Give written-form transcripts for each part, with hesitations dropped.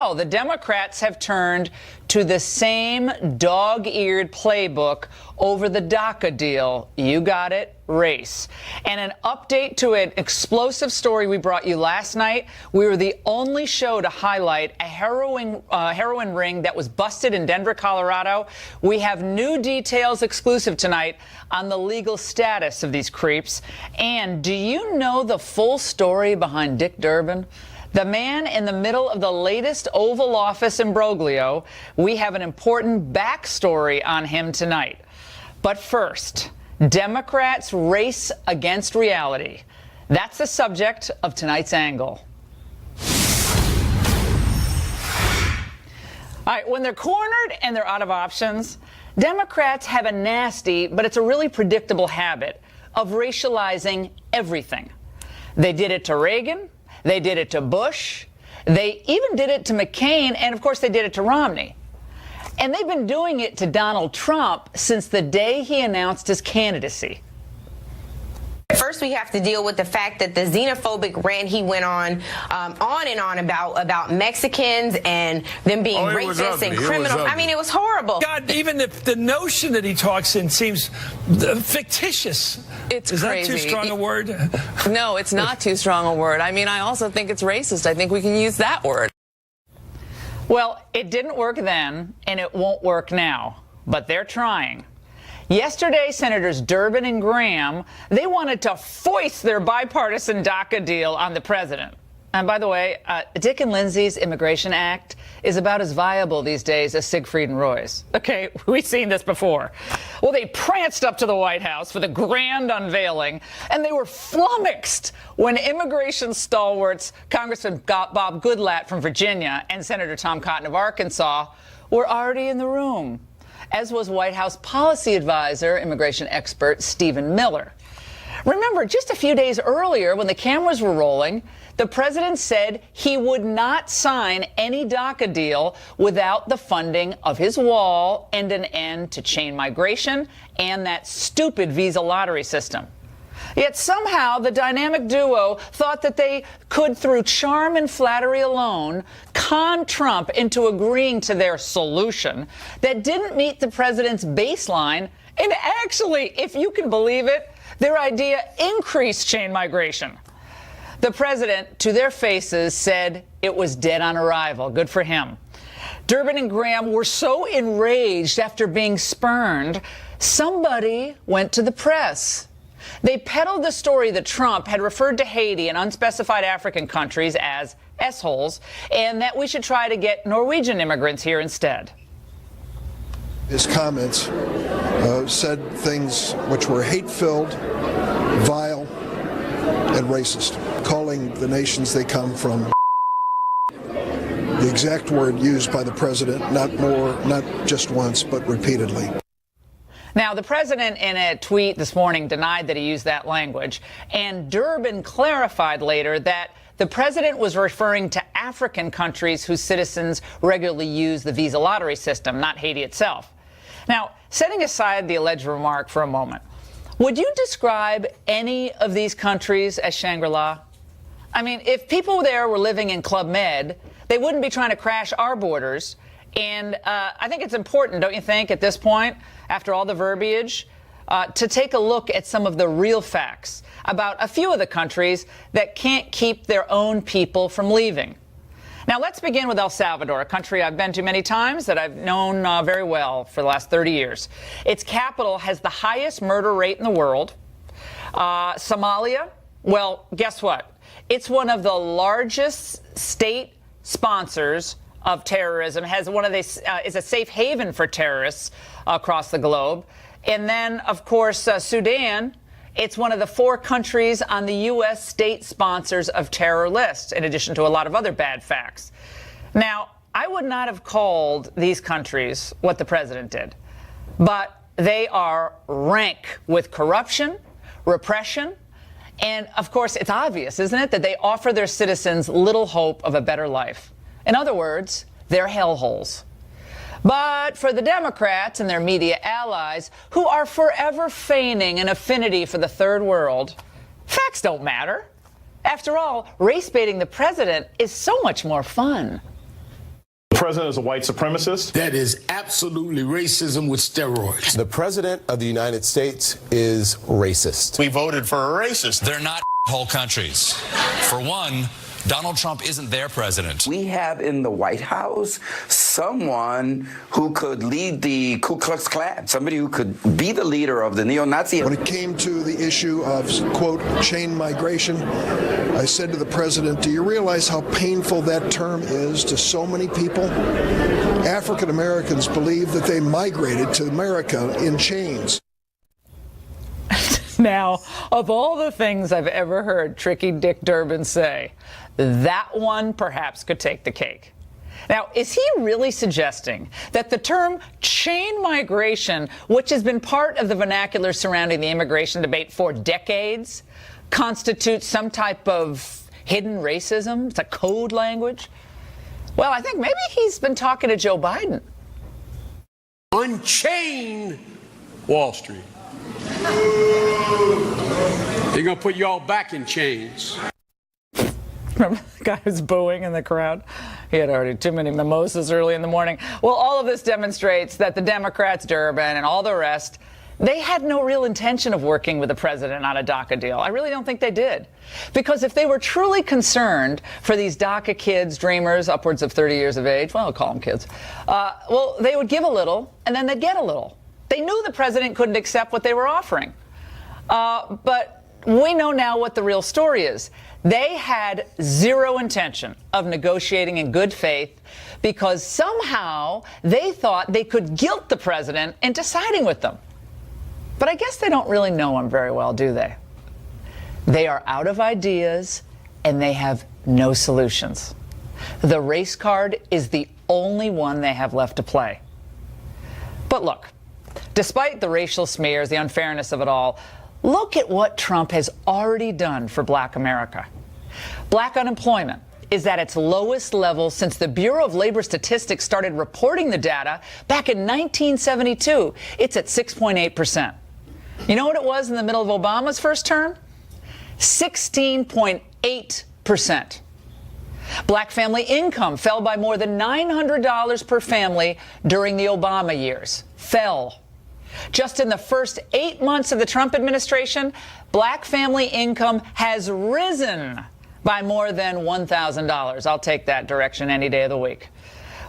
Oh, the Democrats have turned to the same dog-eared playbook over the DACA deal. You got it, race. And an update to an explosive story we brought you last night. We were the only show to highlight a heroin ring that was busted in Denver, Colorado. We have new details exclusive tonight on the legal status of these creeps. And do you know the full story behind Dick Durbin? The man in the middle of the latest Oval Office imbroglio. We have an important backstory on him tonight. But first, Democrats race against reality. That's the subject of tonight's angle. All right, when they're cornered and they're out of options, Democrats have a nasty, but it's a really predictable habit of racializing everything. They did it to Reagan. They did it to Bush. They even did it to McCain. And, of course, they did it to Romney. And they've been doing it to Donald Trump since the day he announced his candidacy. First, we have to deal with the fact that the xenophobic rant he went on and on about Mexicans and them being racist and criminal. I mean, it was horrible. God, even the notion that he talks in seems fictitious. It's Is crazy. that too strong a word? No, it's not too strong a word. I mean, I also think it's racist. I think we can use that word. Well, it didn't work then, and it won't work now. But they're trying. Yesterday, Senators Durbin and Ingraham, they wanted to foist their bipartisan DACA deal on the president. And by the way, Dick and Lindsay's Immigration Act is about as viable these days as Siegfried and Roy's. Okay, we've seen this before. Well, they pranced up to the White House for the grand unveiling, and they were flummoxed when immigration stalwarts, Congressman Bob Goodlatte from Virginia and Senator Tom Cotton of Arkansas, were already in the room, as was White House policy advisor, immigration expert Stephen Miller. Remember, just a few days earlier, when the cameras were rolling, the president said he would not sign any DACA deal without the funding of his wall and an end to chain migration and that stupid visa lottery system. Yet somehow the dynamic duo thought that they could, through charm and flattery alone, con Trump into agreeing to their solution that didn't meet the president's baseline. And actually, if you can believe it, their idea increased chain migration. The president, to their faces, said it was dead on arrival. Good for him. Durbin and Graham were so enraged after being spurned, somebody went to the press. They peddled the story that Trump had referred to Haiti and unspecified African countries as S-holes, and that we should try to get Norwegian immigrants here instead. His comments said things which were hate-filled, vile, and racist, calling the nations they come from the exact word used by the president, not just once, but repeatedly. Now, the president in a tweet this morning denied that he used that language, and Durbin clarified later that the president was referring to African countries whose citizens regularly use the visa lottery system, not Haiti itself. Now, setting aside the alleged remark for a moment, would you describe any of these countries as Shangri-La? I mean, if people there were living in Club Med, they wouldn't be trying to crash our borders. And I think it's important, don't you think, at this point, after all the verbiage, to take a look at some of the real facts about a few of the countries that can't keep their own people from leaving. Now, let's begin with El Salvador, a country I've been to many times that I've known very well for the last 30 years. Its capital has the highest murder rate in the world. Somalia, well, guess what? It's one of the largest state sponsors of terrorism, has one of the, is a safe haven for terrorists across the globe. And then, of course, Sudan. It's one of the 4 countries on the U.S. state sponsors of terror list, in addition to a lot of other bad facts. Now, I would not have called these countries what the president did, but they are rank with corruption, repression, and, of course, it's obvious, isn't it, that they offer their citizens little hope of a better life. In other words, they're hellholes. But for the Democrats and their media allies, who are forever feigning an affinity for the third world, facts don't matter. After all, race baiting the president is so much more fun. president is a white supremacist. That is absolutely racism with steroids. The president of the United States is racist. We voted for a racist. They're not whole countries. For one, Donald Trump isn't their president. We have in the White House someone who could lead the Ku Klux Klan, somebody who could be the leader of the neo-Nazi. When it came to the issue of, quote, chain migration, I said to the president, do you realize how painful that term is to so many people? African Americans believe that they migrated to America in chains. Now, of all the things I've ever heard Tricky Dick Durbin say, that one perhaps could take the cake. Now, is he really suggesting that the term chain migration, which has been part of the vernacular surrounding the immigration debate for decades, constitutes some type of hidden racism? It's a code language? Well, I think maybe he's been talking to Joe Biden. Unchain Wall Street. They're going to put you all back in chains. Remember the guy who's booing in the crowd? He had already too many mimosas early in the morning. Well, all of this demonstrates that the Democrats, Durbin, and all the rest, they had no real intention of working with the president on a DACA deal. I really don't think they did. Because if they were truly concerned for these DACA kids, dreamers, upwards of 30 years of age, well, I'll call them kids, well, they would give a little, and then they'd get a little. They knew the president couldn't accept what they were offering. But we know now what the real story is. They had zero intention of negotiating in good faith because somehow they thought they could guilt the president into siding with them. But I guess they don't really know him very well, do they? They are out of ideas and they have no solutions. The race card is the only one they have left to play. But look, despite the racial smears, the unfairness of it all, look at what Trump has already done for Black America. Black unemployment is at its lowest level since the Bureau of Labor Statistics started reporting the data back in 1972. It's at 6.8%. You know what it was in the middle of Obama's first term? 16.8%. Black family income fell by more than $900 per family during the Obama years. Fell. Just in the first 8 months of the Trump administration, Black family income has risen by more than $1,000. I'll take that direction any day of the week.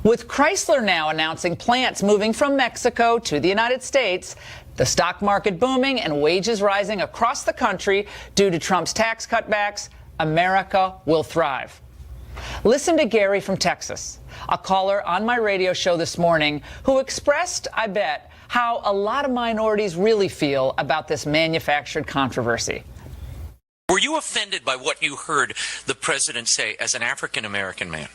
With Chrysler now announcing plants moving from Mexico to the United States, the stock market booming and wages rising across the country due to Trump's tax cutbacks, America will thrive. Listen to Gary from Texas, a caller on my radio show this morning who expressed, I bet, how a lot of minorities really feel about this manufactured controversy. Were you offended by what you heard the president say as an African-American man?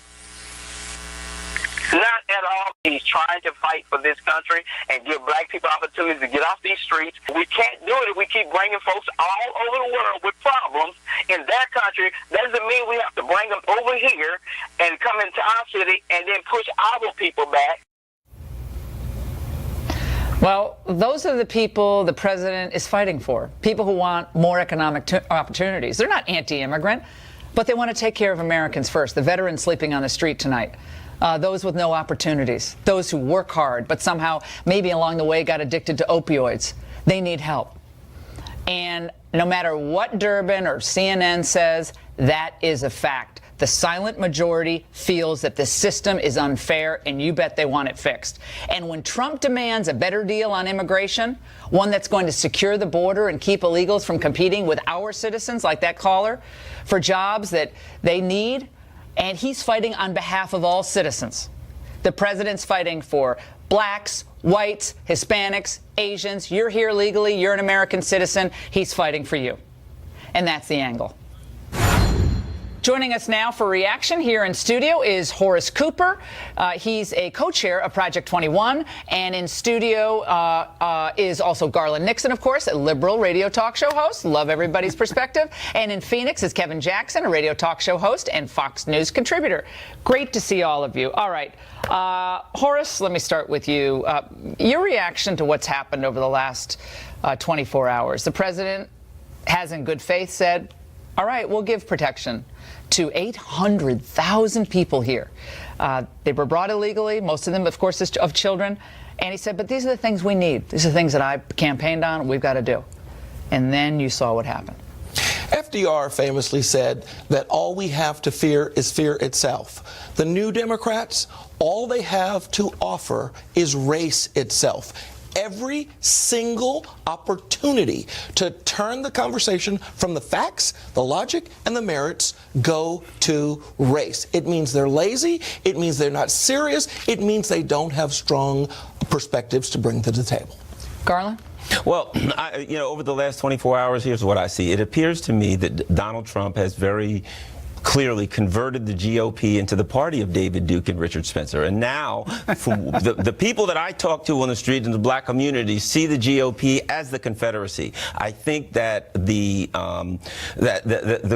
Not at all. He's trying to fight for this country and give black people opportunities to get off these streets. We can't do it if we keep bringing folks all over the world with problems in their country. That doesn't mean we have to bring them over here and come into our city and then push our people back. Well, those are the people the president is fighting for, people who want more economic opportunities. They're not anti-immigrant, but they want to take care of Americans first, the veterans sleeping on the street tonight, those with no opportunities, those who work hard but somehow maybe along the way got addicted to opioids. They need help. And no matter what Durbin or CNN says, that is a fact. The silent majority feels that the system is unfair, and you bet they want it fixed. And when Trump demands a better deal on immigration, one that's going to secure the border and keep illegals from competing with our citizens, like that caller, for jobs that they need, and he's fighting on behalf of all citizens. The president's fighting for blacks, whites, Hispanics, Asians. You're here legally. You're an American citizen. He's fighting for you. And that's the angle. Joining us now for reaction here in studio is Horace Cooper. He's a co-chair of Project 21. And in studio is also Garland Nixon, of course, a liberal radio talk show host. Love everybody's perspective. And in Phoenix is Kevin Jackson, a radio talk show host and Fox News contributor. Great to see all of you. All right. Horace, let me start with you. Your reaction to what's happened over the last 24 hours. The president has in good faith said, all right, we'll give protection to 800,000 people here. They were brought illegally, most of them, of course, of children. And he said, but these are the things we need. These are the things that I campaigned on, we've got to do. And then you saw what happened. FDR famously said that all we have to fear is fear itself. The new Democrats, all they have to offer is race itself. Every single opportunity to turn the conversation from the facts, the logic, and the merits go to race. It means they're lazy. It means they're not serious. It means they don't have strong perspectives to bring to the table. Garland? Well, over the last 24 hours, here's what I see. It appears to me that Donald Trump has very clearly converted the GOP into the party of David Duke and Richard Spencer. And now, from the people that I talk to on the street in the black community see the GOP as the Confederacy. I think that the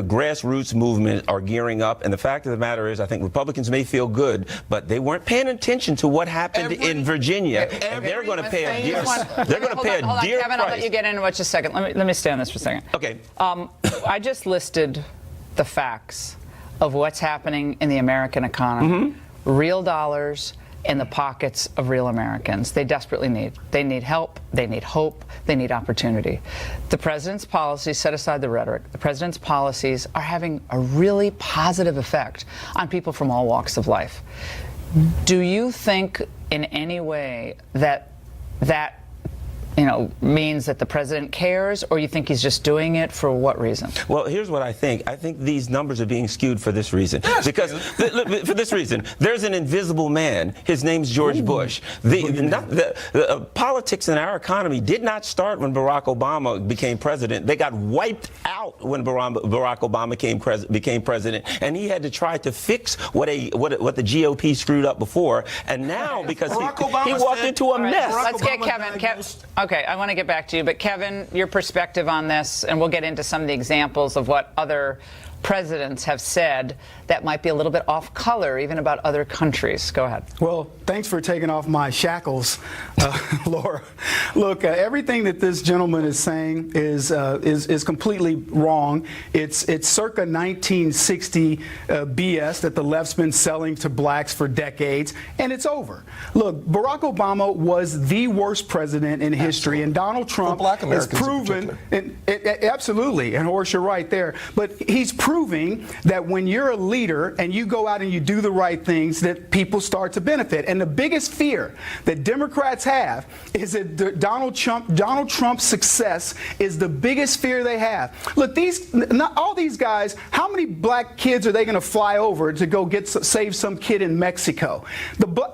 grassroots movement are gearing up, and the fact of the matter is, I think Republicans may feel good, but they weren't paying attention to what happened in Virginia, and they're going to pay a dear. They're going to pay a dear Kevin, price. I'll let you get into it just a second. Let me stay on this for a second. Okay. I just listed the facts of what's happening in the American economy. Real dollars in the pockets of real Americans. They desperately need. They need help. They need hope. They need opportunity. The president's policies, set aside the rhetoric, the president's policies are having a really positive effect on people from all walks of life. Do you think in any way that means that the president cares, or you think he's just doing it for what reason? Well, here's what I think. I think these numbers are being skewed for this reason. Because, for this reason, there's an invisible man. His name's George Bush. The politics in our economy did not start when Barack Obama became president. They got wiped out when Barack Obama became president, and he had to try to fix what the GOP screwed up before. And now, because he walked into a mess. Let's get Kevin. Okay, I want to get back to you, but Kevin, your perspective on this, and we'll get into some of the examples of what other presidents have said that might be a little bit off color, even about other countries. Go ahead. Well, thanks for taking off my shackles, Laura. Look, everything that this gentleman is saying is completely wrong. It's circa 1960 BS that the left's been selling to blacks for decades, and it's over. Look, Barack Obama was the worst president in history, and Donald Trump has proven, absolutely, and Horace, you're right there, but he's proving that when you're a leader and you go out and you do the right things, that people start to benefit. And the biggest fear that Democrats have is that Donald Trump's success is the biggest fear they have. Look, all these guys, how many black kids are they going to fly over to go save some kid in Mexico?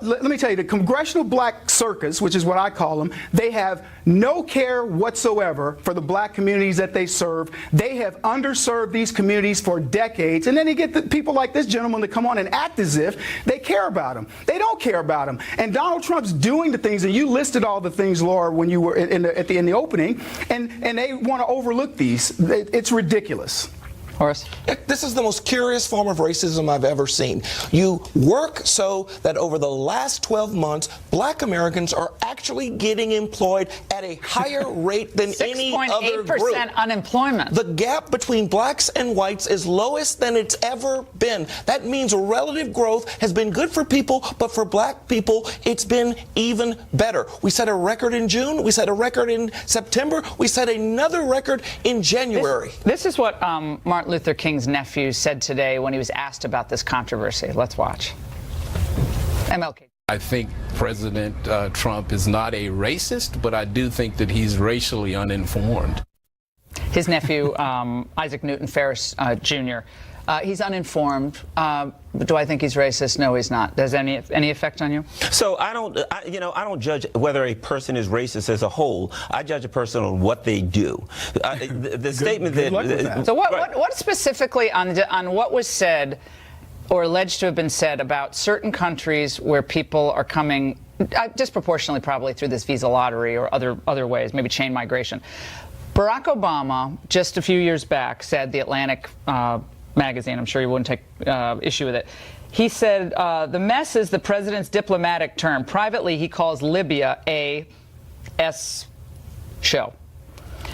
Let me tell you, the Congressional Black Circus, which is what I call them, they have no care whatsoever for the black communities that they serve. They have underserved these communities for decades, and then you get the people like this gentleman to come on and act as if they care about them. They don't care about them. And Donald Trump's doing the things, and you listed all the things, Laura, when you were in the opening, and they want to overlook these. It's ridiculous. Horace? This is the most curious form of racism I've ever seen. You work so that over the last 12 months, black Americans are actually getting employed at a higher rate than any other group. 6.8% unemployment. The gap between blacks and whites is lowest than it's ever been. That means relative growth has been good for people, but for black people, it's been even better. We set a record in June. We set a record in September. We set another record in January. This is what Martin Luther King's nephew said today when he was asked about this controversy. Let's watch. MLK. I think President Trump is not a racist, but I do think that he's racially uninformed. His nephew, Isaac Newton Ferris Jr., he's uninformed. Do I think he's racist? No, he's not. Does any effect on you? So I don't judge whether a person is racist as a whole. I judge a person on what they do. The statement that. So what specifically on what was said or alleged to have been said about certain countries where people are coming disproportionately, probably through this visa lottery or other ways, maybe chain migration? Barack Obama just a few years back said, The Atlantic magazine, I'm sure you wouldn't take issue with it. He said, the mess is the president's diplomatic term. Privately, he calls Libya a S show.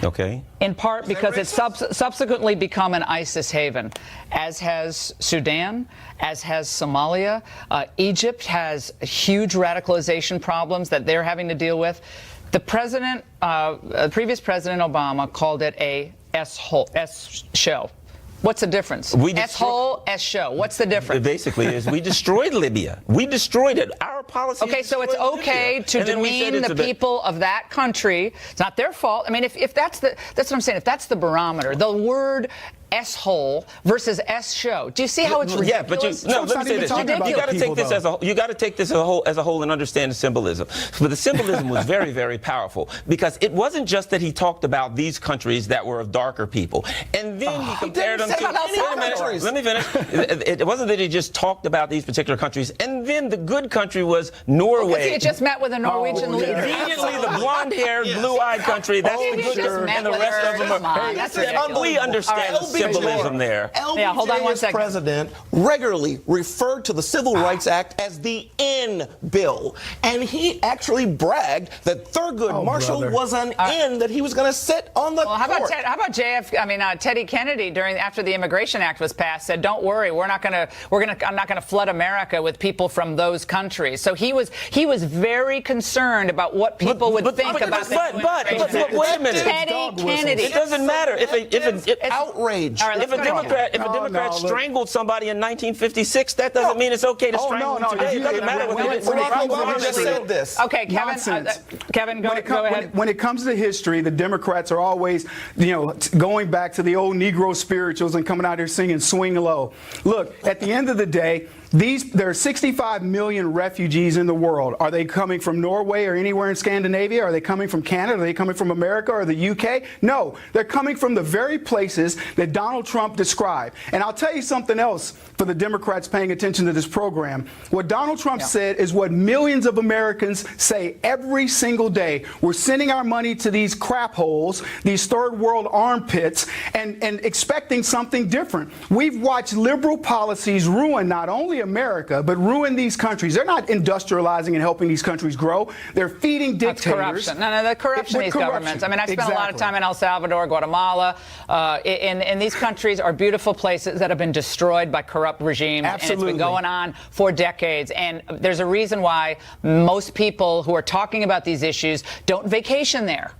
Okay. In part because it's subsequently become an ISIS haven, as has Sudan, as has Somalia. Egypt has huge radicalization problems that they're having to deal with. The president, previous President Obama, called it a S show. What's the difference? S-hole, S-show. What's the difference? Basically, is we destroyed Libya. We destroyed it. Our policy. Okay, so it's okay to demean the people of that country. It's not their fault. I mean, if that's what I'm saying. If that's the barometer, the word S-hole versus S-show. Do you see how it's ridiculous? Yeah, but let me say this. You got to take this as a you got to take this as a whole and understand the symbolism. But the symbolism was very, very powerful because it wasn't just that he talked about these countries that were of darker people, and then he compared them to. Let me finish. It wasn't that he just talked about these particular countries, and then the good country was Norway. Because he had just met with a Norwegian leader. Immediately, the blonde-haired, blue-eyed country. That's the good, and the rest of them are. We understand symbolism there. Hold on one second. President regularly referred to the Civil Rights Act as the N bill, and he actually bragged that Thurgood Marshall was an N that he was going to sit on the court. How about Teddy Kennedy after the Immigration Act was passed said, "Don't worry, I'm not going to flood America with people from those countries." So he was very concerned about what people would think about the But wait a minute. Teddy Kennedy. It doesn't matter if outrage. All right, if a Democrat strangled somebody in 1956, that doesn't mean it's okay to strangle them today. It doesn't matter what they did. Obama just said this. Okay, Kevin, go ahead. When it comes to history, the Democrats are always, going back to the old Negro spirituals and coming out here singing "Swing Low." Look, at the end of the day, there are 65 million refugees in the world. Are they coming from Norway or anywhere in Scandinavia? Are they coming from Canada? Are they coming from America or the UK? No, they're coming from the very places that Donald Trump described. And I'll tell you something else for the Democrats paying attention to this program. What Donald Trump said is what millions of Americans say every single day. We're sending our money to these crap holes, these third world armpits, and expecting something different. We've watched liberal policies ruin not only America, but ruin these countries. They're not industrializing and helping these countries grow. They're feeding dictators. Corruption. No, the corruption of these governments. I mean, I spent a lot of time in El Salvador, Guatemala, and these countries are beautiful places that have been destroyed by corrupt regimes. Absolutely. And it's been going on for decades. And there's a reason why most people who are talking about these issues don't vacation there.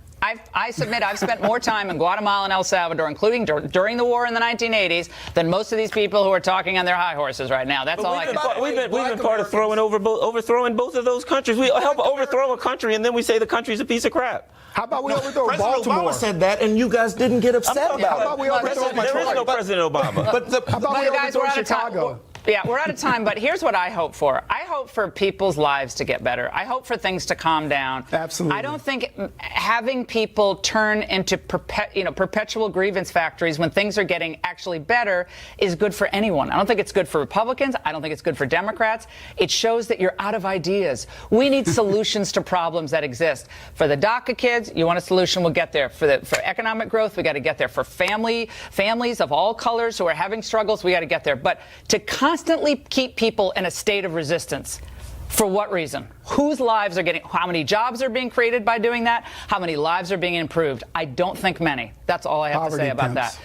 I submit I've spent more time in Guatemala and El Salvador, including during the war in the 1980s, than most of these people who are talking on their high horses right now. That's all I can say. We've been part of overthrowing both of those countries. We help overthrow a country, and then we say the country's a piece of crap. How about we overthrow President Baltimore? Obama said that, and you guys didn't get upset about it. How about we overthrow Detroit? There is no President Obama. How about we overthrow Chicago? Yeah, we're out of time, but here's what I hope for. I hope for people's lives to get better. I hope for things to calm down. Absolutely. I don't think having people turn into perpetual grievance factories when things are getting actually better is good for anyone. I don't think it's good for Republicans. I don't think it's good for Democrats. It shows that you're out of ideas. We need solutions to problems that exist. For the DACA kids, you want a solution, we'll get there. For economic growth, we got to get there. For families of all colors who are having struggles, we got to get there. But to constantly keep people in a state of resistance. For what reason? Whose lives are how many jobs are being created by doing that? How many lives are being improved? I don't think many. That's all I have to say about that.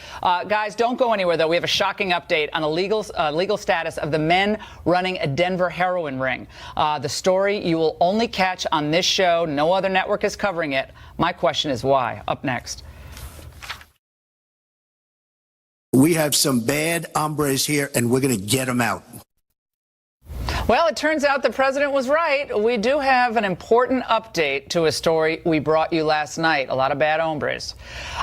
Guys, don't go anywhere, though. We have a shocking update on the legal status of the men running a Denver heroin ring. The story you will only catch on this show. No other network is covering it. My question is why? Up next. We have some bad hombres here, and we're going to get them out. Well, it turns out the president was right. We do have an important update to a story we brought you last night. A lot of bad hombres.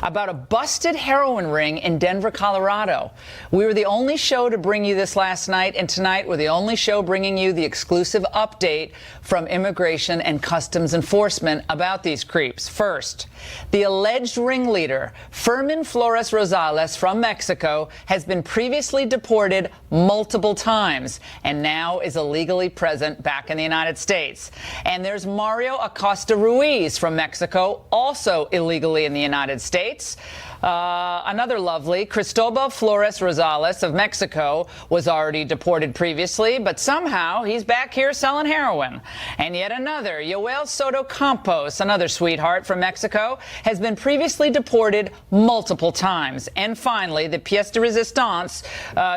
About a busted heroin ring in Denver, Colorado. We were the only show to bring you this last night, and tonight we're the only show bringing you the exclusive update from Immigration and Customs Enforcement about these creeps. First, the alleged ringleader, Fermin Flores Rosales from Mexico, has been previously deported multiple times and now is illegally present back in the United States. And there's Mario Acosta Ruiz from Mexico, also illegally in the United States. Another lovely, Cristobal Flores Rosales of Mexico was already deported previously, but somehow he's back here selling heroin. And yet another, Yoel Soto Campos, another sweetheart from Mexico, has been previously deported multiple times. And finally, the pièce de résistance,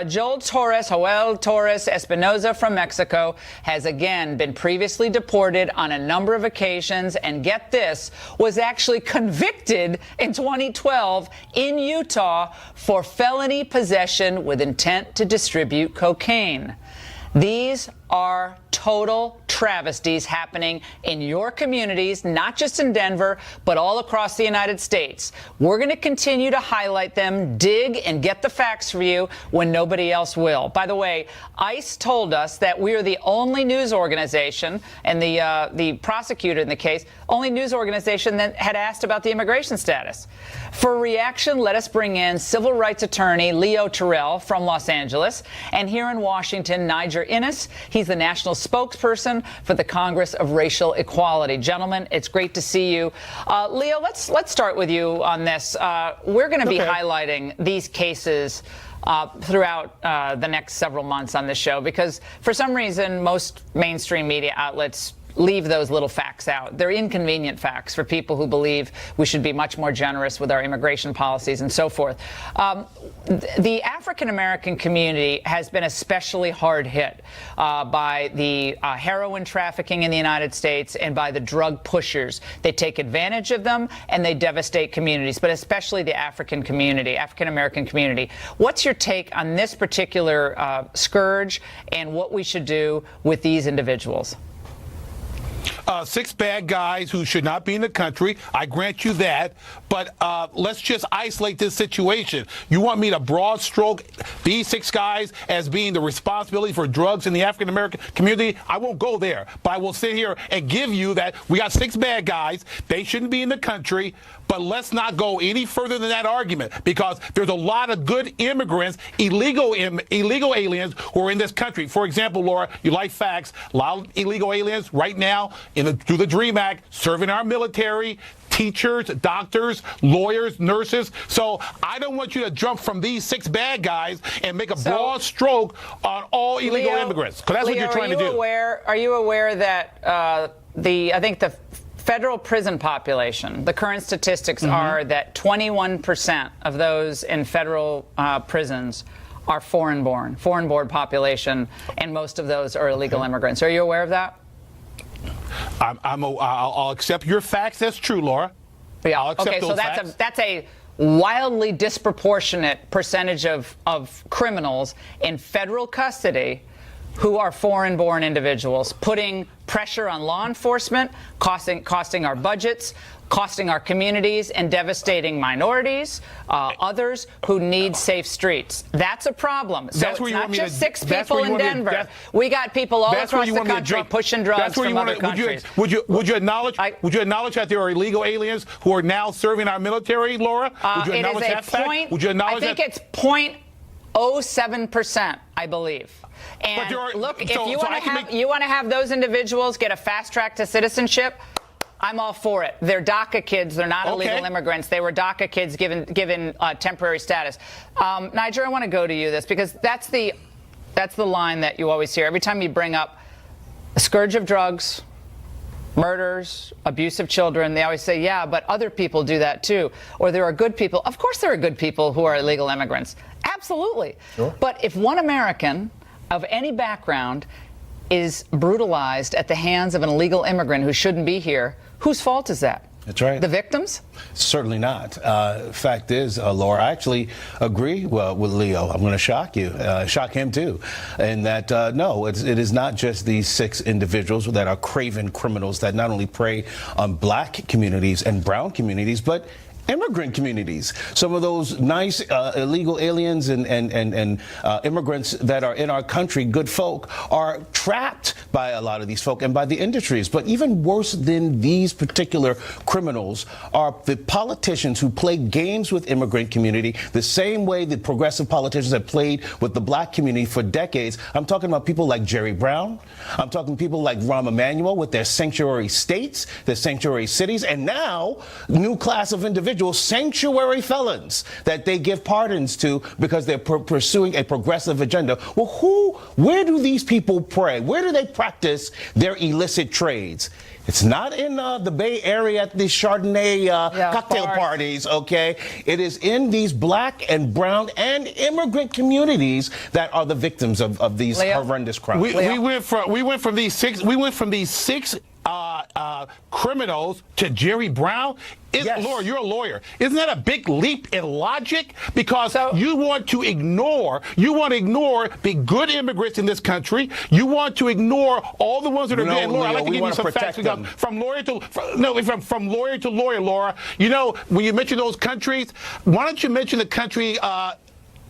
Joel Torres Espinoza from Mexico, has again been previously deported on a number of occasions, and get this, was actually convicted in 2012 in Utah for felony possession with intent to distribute cocaine. These are total travesties happening in your communities, not just in Denver, but all across the United States. We're going to continue to highlight them, dig, and get the facts for you when nobody else will. By the way, ICE told us that we are the only news organization, and the prosecutor in the case, only news organization that had asked about the immigration status. For a reaction, let us bring in civil rights attorney Leo Terrell from Los Angeles, and here in Washington, Niger Innes. He's the national spokesperson for the Congress of Racial Equality. Gentlemen, it's great to see you. Leo, let's start with you on this. We're going to be highlighting these cases throughout the next several months on this show because for some reason most mainstream media outlets leave those little facts out. They're inconvenient facts for people who believe we should be much more generous with our immigration policies and so forth. The African-American community has been especially hard hit by the heroin trafficking in the United States and by the drug pushers. They take advantage of them and they devastate communities, but especially the African-American community. What's your take on this particular scourge and what we should do with these individuals? 6 bad guys who should not be in the country. I grant you that. But let's just isolate this situation. You want me to broad stroke these 6 guys as being the responsibility for drugs in the African-American community? I won't go there. But I will sit here and give you that we got 6 bad guys. They shouldn't be in the country. But let's not go any further than that argument because there's a lot of good immigrants, illegal aliens who are in this country. For example, Laura, you like facts. A lot of illegal aliens right now through the DREAM Act serving our military, teachers, doctors, lawyers, nurses. So I don't want you to jump from these 6 bad guys and make a broad stroke on all illegal immigrants because that's what you're trying to do. Are you aware that I think the federal prison population, the current statistics are that 21% of those in federal prisons are foreign-born population, and most of those are illegal immigrants. Are you aware of that? I'll accept your facts. That's true, Laura. Yeah. I'll accept those facts. That's a wildly disproportionate percentage of criminals in federal custody who are foreign-born individuals, putting pressure on law enforcement, costing our budgets, costing our communities, and devastating minorities, others who need safe streets. That's a problem. So it's not just 6 people in Denver. We got people all across the country pushing drugs from other countries. Would you acknowledge that there are illegal aliens who are now serving our military, Laura? Would you acknowledge that fact? Would you acknowledge that? I think it's 0.07%, I believe. And look, if you want to have those individuals get a fast track to citizenship, I'm all for it. They're DACA kids. They're not illegal immigrants. They were DACA kids given temporary status. Niger, I want to go to you this because that's the line that you always hear every time you bring up a scourge of drugs, murders, abuse of children. They always say, yeah, but other people do that too. Or there are good people. Of course there are good people who are illegal immigrants. Absolutely. Sure. But if one American of any background is brutalized at the hands of an illegal immigrant who shouldn't be here, whose fault is that? That's right. The victims? Certainly not. Fact is, Laura, I actually agree with Leo. I'm going to shock you, shock him too, in that no, it is not just these 6 individuals that are craven criminals that not only prey on black communities and brown communities, but immigrant communities. Some of those nice illegal aliens and immigrants that are in our country, good folk, are trapped by a lot of these folk and by the industries. But even worse than these particular criminals are the politicians who play games with immigrant community the same way the progressive politicians have played with the black community for decades. I'm talking about people like Jerry Brown. I'm talking people like Rahm Emanuel with their sanctuary states, their sanctuary cities, and now new class of individuals individuals, sanctuary felons, that they give pardons to because they're pursuing a progressive agenda. Well, where do these people pray? Where do they practice their illicit trades? It's not in the Bay Area at the Chardonnay cocktail parties, okay? It is in these black and brown and immigrant communities that are the victims of these horrendous crimes. We went from these six criminals to Jerry Brown. Yes. Laura, you're a lawyer. Isn't that a big leap in logic? Because you want to ignore the good immigrants in this country. You want to ignore all the ones that are dead. And Laura, I'd like to give you some facts. From lawyer to lawyer, Laura. You know, when you mention those countries, why don't you mention the country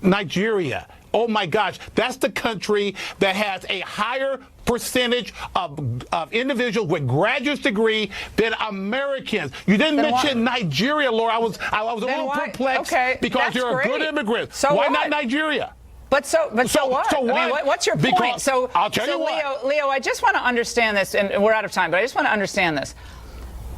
Nigeria? Oh my gosh, that's the country that has a higher percentage of individuals with graduate degree than Americans. You didn't mention Nigeria, Laura. I was a little perplexed because you're a good immigrant. So why not Nigeria? But so what? So what? I mean, what's your point? Because, So I'll tell you what. Leo, I just want to understand this, and we're out of time, but I just want to understand this.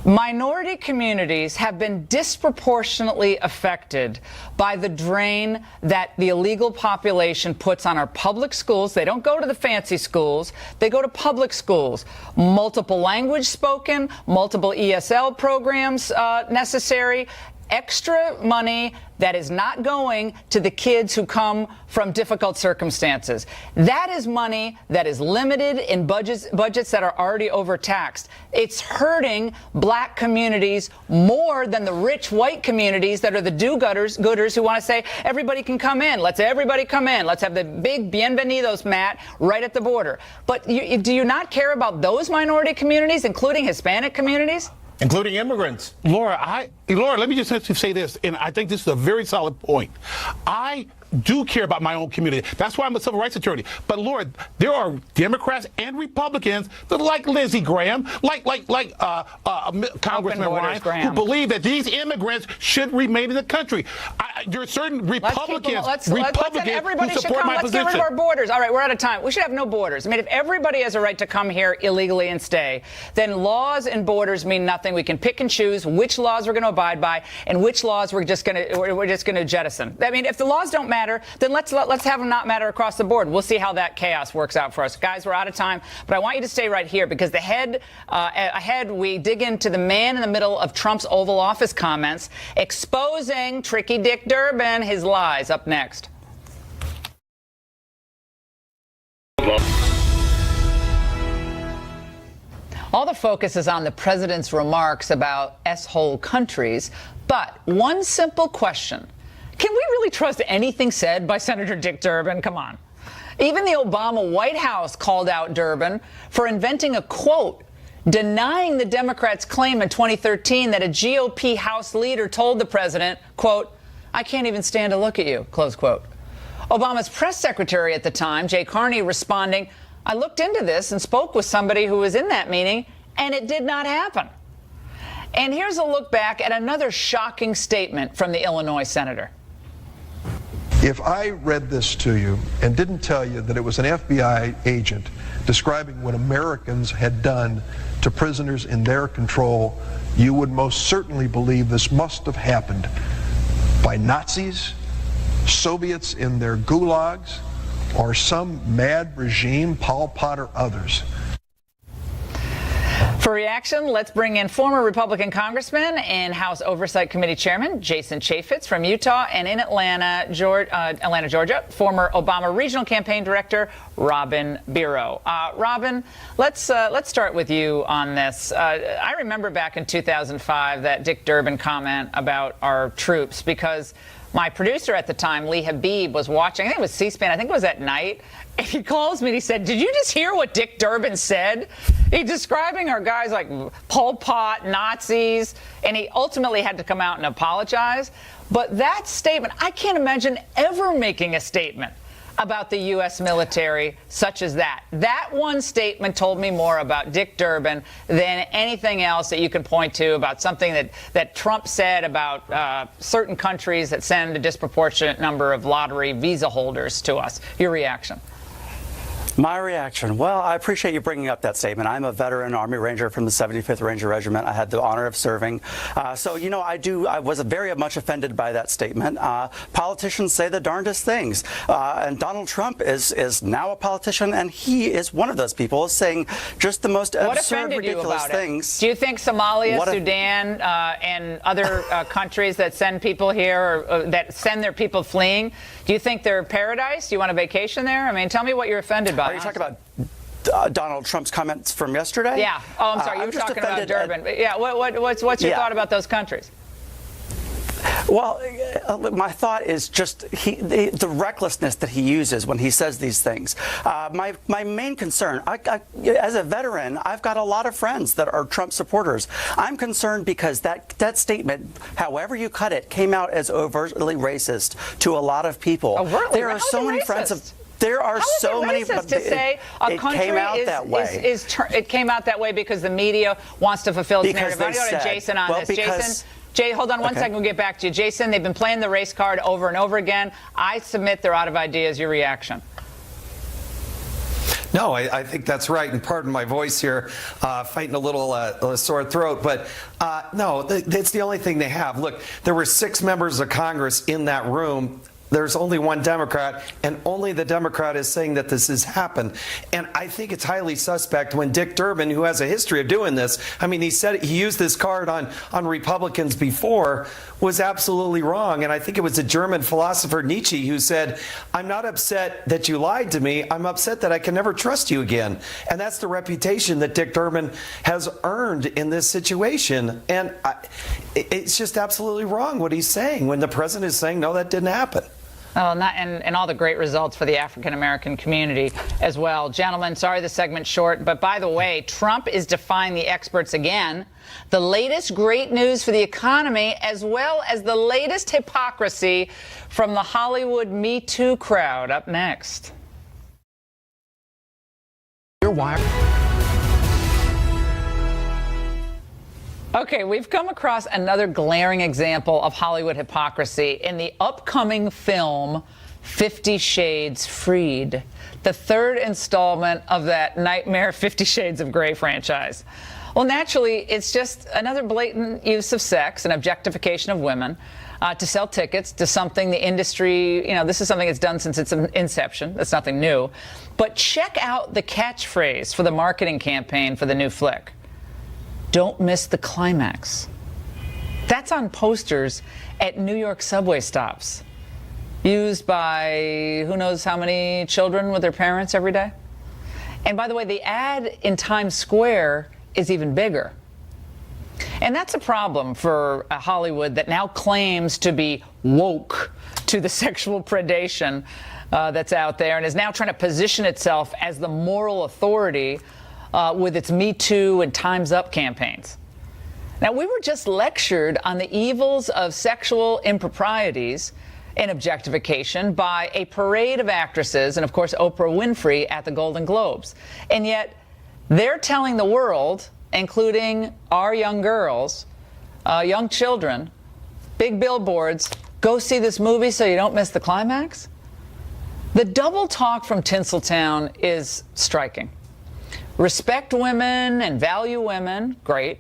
Minority communities have been disproportionately affected by the drain that the illegal population puts on our public schools. They don't go to the fancy schools. They go to public schools. Multiple language spoken, multiple ESL programs necessary, extra money that is not going to the kids who come from difficult circumstances. That is money that is limited in budgets that are already overtaxed. It's hurting black communities more than the rich white communities that are the do-gooders who want to say everybody can come in. Let's everybody come in. Let's have the big bienvenidos mat right at the border. But do you not care about those minority communities, including Hispanic communities? Including immigrants. Laura, let me just say this, and I think this is a very solid point. I do care about my own community. That's why I'm a civil rights attorney. But Laura, there are Democrats and Republicans that like Lindsey Graham, like Congressman Ryan, who believe that these immigrants should remain in the country. There are certain Republicans who support my position. Let's get rid of our borders. All right, we're out of time. We should have no borders. I mean, if everybody has a right to come here illegally and stay, then laws and borders mean nothing. We can pick and choose which laws we're going to abide by and which laws we're just going to jettison. I mean, if the laws don't matter, then let's have them not matter across the board. We'll see how that chaos works out for us. Guys, we're out of time, but I want you to stay right here because ahead we dig into the man in the middle of Trump's Oval Office comments, exposing tricky Dick Durbin, his lies. Up next. All the focus is on the president's remarks about S-hole countries, but one simple question. Can we really trust anything said by Senator Dick Durbin? Come on. Even the Obama White House called out Durbin for inventing a quote denying the Democrats' claim in 2013 that a GOP House leader told the president, quote, "I can't even stand to look at you," close quote. Obama's press secretary at the time, Jay Carney, responding, "I looked into this and spoke with somebody who was in that meeting, and it did not happen." And here's a look back at another shocking statement from the Illinois senator. If I read this to you and didn't tell you that it was an FBI agent describing what Americans had done to prisoners in their control, you would most certainly believe this must have happened by Nazis, Soviets in their gulags, or some mad regime, Pol Pot or others. For reaction, let's bring in former Republican Congressman and House Oversight Committee Chairman Jason Chaffetz from Utah, and in Atlanta, Georgia, former Obama Regional Campaign Director Robin Biro. Robin, let's start with you on this. I remember back in 2005 that Dick Durbin comment about our troops because my producer at the time, Lee Habib, was watching. I think it was C-SPAN. I think it was at night. And he calls me and he said, "Did you just hear what Dick Durbin said?" He's describing our guys like Pol Pot, Nazis, and he ultimately had to come out and apologize. But that statement, I can't imagine ever making a statement about the U.S. military such as that. That one statement told me more about Dick Durbin than anything else that you can point to about something that Trump said about certain countries that send a disproportionate number of lottery visa holders to us. Your reaction? My reaction, well, I appreciate you bringing up that statement. I'm a veteran Army Ranger from the 75th Ranger Regiment. I had the honor of serving. So, you know, I was very much offended by that statement. Politicians say the darndest things. And Donald Trump is now a politician, and he is one of those people saying just the most absurd, ridiculous things. Do you think Somalia, Sudan, and other countries that send people here, or that send their people fleeing, do you think they're paradise? Do you want a vacation there? I mean, tell me what you're offended by. Are you talking about Donald Trump's comments from yesterday? Yeah. Oh, I'm sorry. You were talking about Durban. Yeah. What's your thought about those countries? Well, my thought is just the recklessness that he uses when he says these things. My main concern, as a veteran, I've got a lot of friends that are Trump supporters. I'm concerned because that statement, however you cut it, came out as overtly racist to a lot of people. Overtly? There are so many friends of. There are so many. To say a country came out that way. It came out that way because the media wants to fulfill its narrative. I'm going to go to Jason on this. Jason. Jay, hold on one second. We'll get back to you. Jason, they've been playing the race card over and over again. I submit they're out of ideas. Your reaction? No, I think that's right. And pardon my voice here, fighting a little sore throat. But no, that's the only thing they have. Look, there were 6 members of Congress in that room. There's only one Democrat, and only the Democrat is saying that this has happened. And I think it's highly suspect when Dick Durbin, who has a history of doing this, I mean, he said he used this card on Republicans before, was absolutely wrong. And I think it was a German philosopher, Nietzsche, who said, I'm not upset that you lied to me. I'm upset that I can never trust you again. And that's the reputation that Dick Durbin has earned in this situation. And it's just absolutely wrong what he's saying when the president is saying, no, that didn't happen. Oh, and all the great results for the African-American community as well. Gentlemen, sorry the segment's short, but by the way, Trump is defying the experts again. The latest great news for the economy, as well as the latest hypocrisy from the Hollywood Me Too crowd. Up next. Okay, we've come across another glaring example of Hollywood hypocrisy in the upcoming film 50 Shades Freed, the 3rd installment of that nightmare 50 Shades of Grey franchise. Well, naturally, it's just another blatant use of sex and objectification of women to sell tickets to something the industry, this is something it's done since its inception. That's nothing new. But check out the catchphrase for the marketing campaign for the new flick. Don't miss the climax. That's on posters at New York subway stops, used by who knows how many children with their parents every day. And by the way, the ad in Times Square is even bigger. And that's a problem for Hollywood that now claims to be woke to the sexual predation that's out there, and is now trying to position itself as the moral authority with its Me Too and Time's Up campaigns. Now, we were just lectured on the evils of sexual improprieties and objectification by a parade of actresses and, of course, Oprah Winfrey at the Golden Globes. And yet, they're telling the world, including our young girls, young children, big billboards, go see this movie so you don't miss the climax? The double talk from Tinseltown is striking. Respect women and value women, great.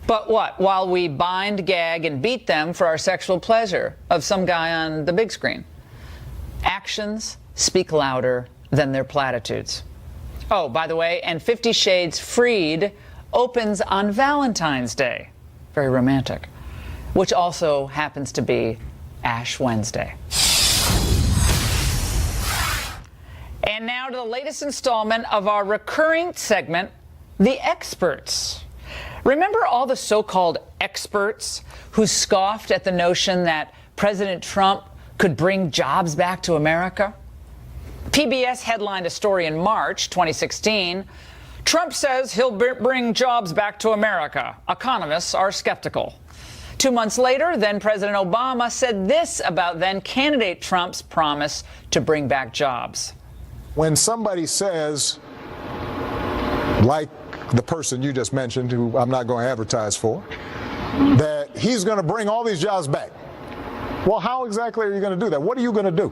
But what? While we bind, gag, and beat them for our sexual pleasure of some guy on the big screen. Actions speak louder than their platitudes. Oh, by the way, and 50 Shades Freed opens on Valentine's Day. Very romantic. Which also happens to be Ash Wednesday. And now to the latest installment of our recurring segment, The Experts. Remember all the so-called experts who scoffed at the notion that President Trump could bring jobs back to America? PBS headlined a story in March 2016. Trump says he'll bring jobs back to America. Economists are skeptical. 2 months later, then President Obama said this about then candidate Trump's promise to bring back jobs. When somebody says, like the person you just mentioned, who I'm not going to advertise for, that he's going to bring all these jobs back. Well, how exactly are you going to do that? What are you going to do?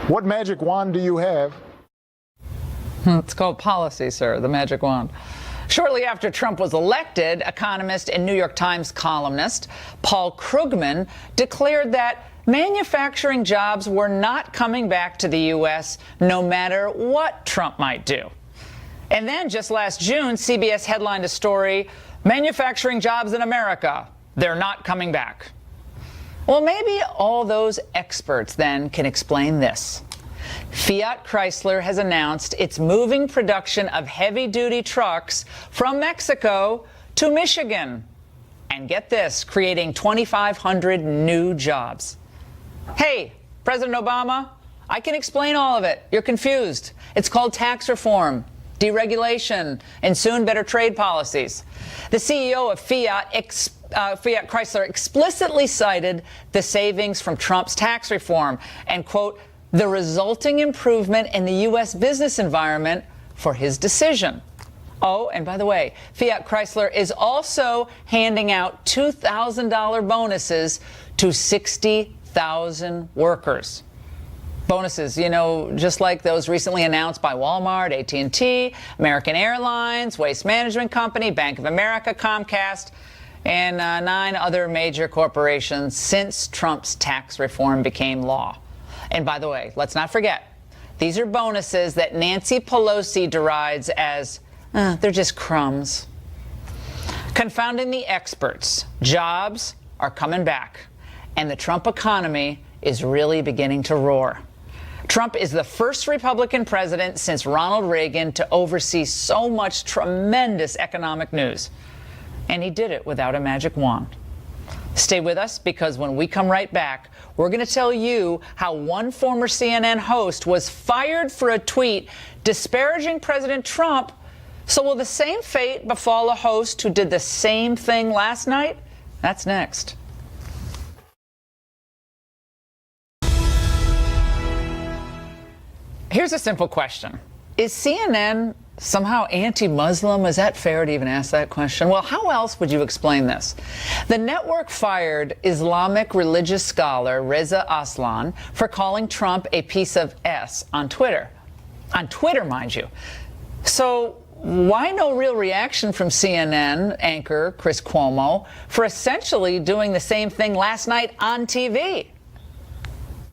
What magic wand do you have? It's called policy, sir, the magic wand. Shortly after Trump was elected, economist and New York Times columnist Paul Krugman declared that manufacturing jobs were not coming back to the U.S. no matter what Trump might do. And then just last June, CBS headlined a story, "Manufacturing jobs in America, they're not coming back." Well, maybe all those experts then can explain this. Fiat Chrysler has announced it's moving production of heavy-duty trucks from Mexico to Michigan. And get this, creating 2,500 new jobs. Hey, President Obama, I can explain all of it. You're confused. It's called tax reform, deregulation, and soon better trade policies. The CEO of Fiat Chrysler explicitly cited the savings from Trump's tax reform and, quote, the resulting improvement in the U.S. business environment for his decision. Oh, and by the way, Fiat Chrysler is also handing out $2,000 bonuses to 60,000 workers. Bonuses, you know, just like those recently announced by Walmart, AT&T, American Airlines, Waste Management Company, Bank of America, Comcast, and 9 other major corporations since Trump's tax reform became law. And by the way, let's not forget, these are bonuses that Nancy Pelosi derides as, they're just crumbs. Confounding the experts, jobs are coming back, and the Trump economy is really beginning to roar. Trump is the first Republican president since Ronald Reagan to oversee so much tremendous economic news. And he did it without a magic wand. Stay with us, because when we come right back, we're going to tell you how one former CNN host was fired for a tweet disparaging President Trump. So will the same fate befall a host who did the same thing last night? That's next. Here's a simple question. Is CNN somehow anti-Muslim? Is that fair to even ask that question? Well, how else would you explain this? The network fired Islamic religious scholar Reza Aslan for calling Trump a piece of S on Twitter. On Twitter, mind you. So why no real reaction from CNN anchor Chris Cuomo for essentially doing the same thing last night on TV?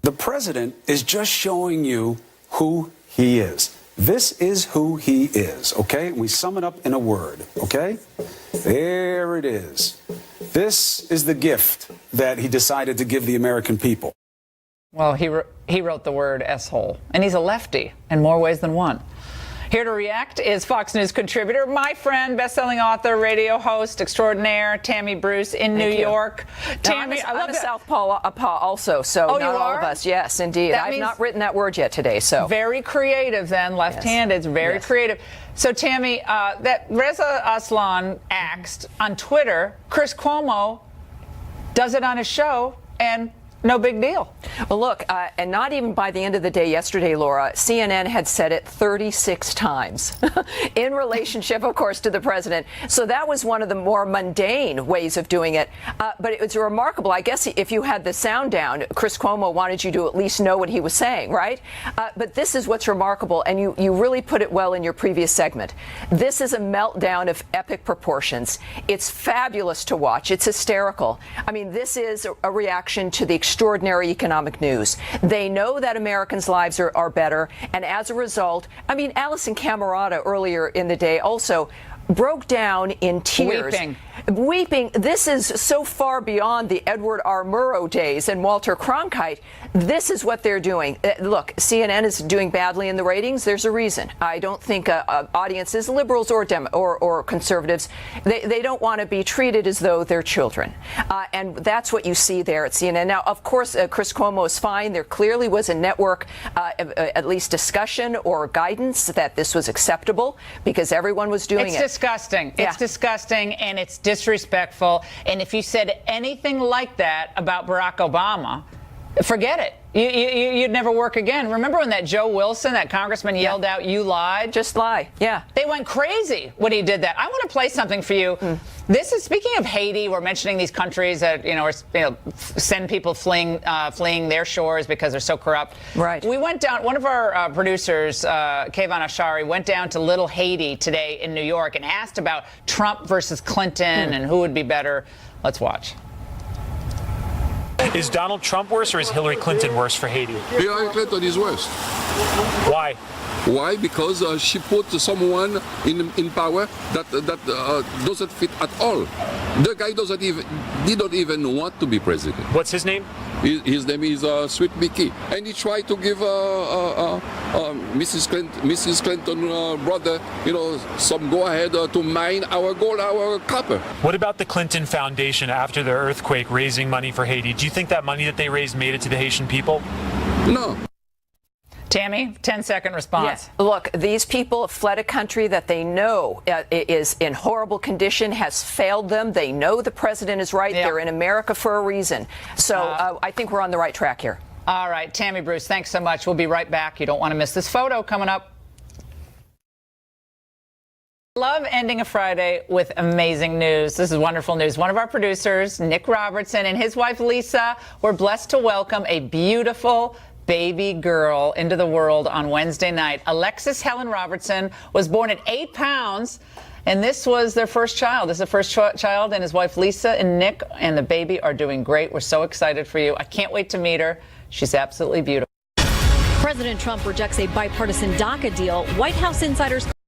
The president is just showing you who he is. This is who he is, okay? We sum it up in a word, okay? There it is. This is the gift that he decided to give the American people. Well, he wrote the word S-hole, and he's a lefty in more ways than one. Here to react is Fox News contributor, my friend, best-selling author, radio host extraordinaire, Tammy Bruce in New York. Tammy, I'm a Southpaw also, so not all of us. Yes, indeed. I've not written that word yet today, so. Very creative then, left-handed. It's very creative. So, Tammy, that Reza Aslan axed on Twitter, Chris Cuomo does it on his show, and no big deal. Well, look, and not even by the end of the day yesterday, Laura, CNN had said it 36 times in relationship, of course, to the president. So that was one of the more mundane ways of doing it. But it was remarkable. I guess if you had the sound down, Chris Cuomo wanted you to at least know what he was saying, right? But this is what's remarkable, and you really put it well in your previous segment. This is a meltdown of epic proportions. It's fabulous to watch. It's hysterical. I mean, this is a reaction to the extraordinary economic news. They know that Americans' lives are better, and as a result, I mean, Alison Camerata earlier in the day also broke down in tears. Weeping. This is so far beyond the Edward R. Murrow days and Walter Cronkite. This is what they're doing. Look, CNN is doing badly in the ratings. There's a reason. I don't think audiences, liberals or conservatives, they don't want to be treated as though they're children. And that's what you see there at CNN. Now, of course, Chris Cuomo is fine. There clearly was a network, at least discussion or guidance that this was acceptable because everyone was doing it. It's disgusting. Yeah. It's disgusting, and it's disrespectful. And if you said anything like that about Barack Obama, forget it. You'd never work again. Remember when that Joe Wilson, that congressman, yelled out, "You lied"? Just lie. Yeah. They went crazy when he did that. I want to play something for you. This is, speaking of Haiti, we're mentioning these countries that, send people fleeing their shores because they're so corrupt. Right. We went down, one of our producers, Kayvon Ashari, went down to Little Haiti today in New York and asked about Trump versus Clinton and who would be better. Let's watch. Is Donald Trump worse or is Hillary Clinton worse for Haiti? Hillary Clinton is worse. Why? Why? Because she put someone in power that doesn't fit at all. The guy didn't even want to be president. What's his name? His name is Sweet Mickey, and he tried to give Mrs. Clinton brother, some go ahead to mine our gold, our copper. What about the Clinton Foundation after the earthquake raising money for Haiti? Do you think that money that they raised made it to the Haitian people? No. Tammy, 10-second response. Yes. Look, these people have fled a country that they know is in horrible condition, has failed them. They know the president is right. Yep. They're in America for a reason. So I think we're on the right track here. All right, Tammy Bruce, thanks so much. We'll be right back. You don't want to miss this photo coming up. Love ending a Friday with amazing news. This is wonderful news. One of our producers, Nick Robertson, and his wife, Lisa, were blessed to welcome a beautiful baby girl into the world on Wednesday night. Alexis Helen Robertson was born at 8 pounds, and this was their first child. This is the first child, and his wife Lisa and Nick and the baby are doing great. We're so excited for you. I can't wait to meet her. She's absolutely beautiful. President Trump rejects a bipartisan DACA deal. White House insiders